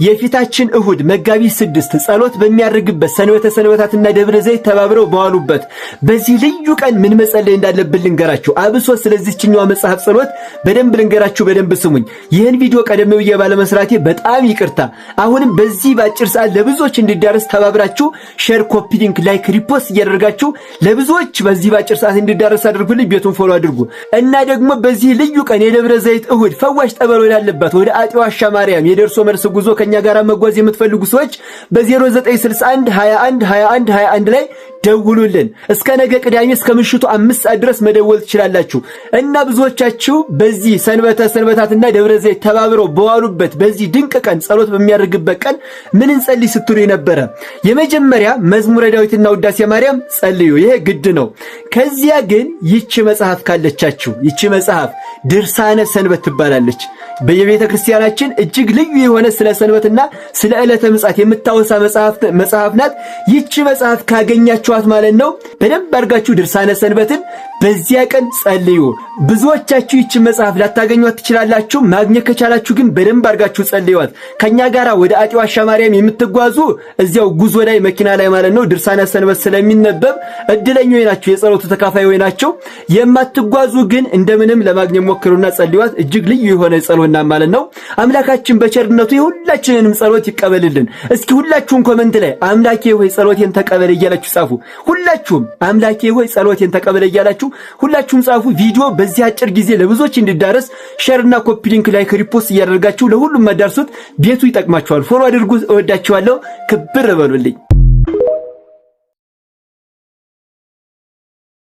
የፊታችን እሁድ መጋቢት 6 ጸሎት በሚያደርግበት ሰንበተ ሰንበታትና ደብረ ዘይት ተባብረው በዋሉበት በዚህ ልዩ ቀን ምን መጸለይ እንዳለብን ልንገራችሁ። አብሶ ስለዚህኛው መጽሐፍ ጸሎት በደንብ ልንገራችሁ። በደንብ ስሙኝ። ይህን ቪዲዮ ቀደም ብዬ ባለመስራቴ በጣም ይቅርታ። አሁንም በዚህ ባጭር ሰዓት ለብዙዎች እንዲዳረስ ተባብራችሁ ሼር፣ ኮፒ ሊንክ፣ ላይክ፣ ሪፖስት እያደረጋችሁ ለብዙዎች በዚህ ባጭር ሰዓት እንዲዳረስ አድርጉልኝ። ቤቱን ፎሎ አድርጉ እና ደግሞ በዚህ ልዩ ቀን የደብረ ዘይት እሁድ ፈዋሽ ጠበል ወዳለበት ወደ አጤ ዋሻ ማርያም የደርሶ መልስ ጉዞ ከኛ ጋር መጓዝ የምትፈልጉ ሰዎች በ0961 21 21 21 ላይ ደውሉልን። እስከ ነገ ቅዳሜ እስከ ምሽቱ 5 ሰዓት ድረስ መደወል ትችላላችሁ እና ብዙዎቻችሁ በዚህ ሰንበታትና ደብረ ዘይት ተባብረው በዋሉበት በዚህ ድንቅ ቀን ጸሎት በሚያደርግበት ቀን ምን እንጸልይ ስትሉ ነበረ። የመጀመሪያ መዝሙረ ዳዊትና ውዳሴ ማርያም ጸልዩ። ይሄ ግድ ነው። ከዚያ ግን ይቺ መጽሐፍ ካለቻችሁ ይቺ መጽሐፍ ድርሳነ ሰንበት ትባላለች። በየቤተ ክርስቲያናችን እጅግ ልዩ የሆነ ስለ ሰንበትና ስለ ዕለተ ምጽአት የምታወሳ መጽሐፍ ናት። ይቺ መጽሐፍ ካገኛችኋት ማለት ነው በደንብ አድርጋችሁ ድርሳነ ሰንበትን በዚያ ቀን ጸልዩ። ብዙዎቻችሁ ይቺ መጽሐፍ ላታገኟት ትችላላችሁ። ማግኘት ከቻላችሁ ግን በደንብ አድርጋችሁ ጸልዩዋት። ከኛ ጋራ ወደ አጤ ዋሻ ማርያም የምትጓዙ እዚያው ጉዞ ላይ መኪና ላይ ማለት ነው ድርሳነ ሰንበት ስለሚነበብ እድለኞች ናችሁ፣ የጸሎቱ ተካፋዮች ናችሁ። የማትጓዙ ግን እንደምንም ለማግኘት ሞክሩና ጸልዩዋት። እጅግ ልዩ የሆነ ጸሎትና ማለት ነው አምላካችን በቸርነቱ የሁላችንንም ጸሎት ይቀበልልን። እስኪ ሁላችሁም ኮሜንት ላይ አምላኬ ሆይ ጸሎቴን ተቀበል እያላችሁ ጻፉ። ሁላችሁም አምላኬ ሆይ ጸሎቴን ተቀበል እያላችሁ ሁላችሁም ጻፉ። ቪዲዮ በዚህ አጭር ጊዜ ለብዙዎች እንዲዳረስ ሼርና ኮፒ ሊንክ፣ ላይክ፣ ሪፖስት እያደረጋችሁ ለሁሉም ማዳርሱት። ቤቱ ይጠቅማችኋል። ፎሎ አድርጉ። እወዳችኋለሁ። ክብር በሉልኝ።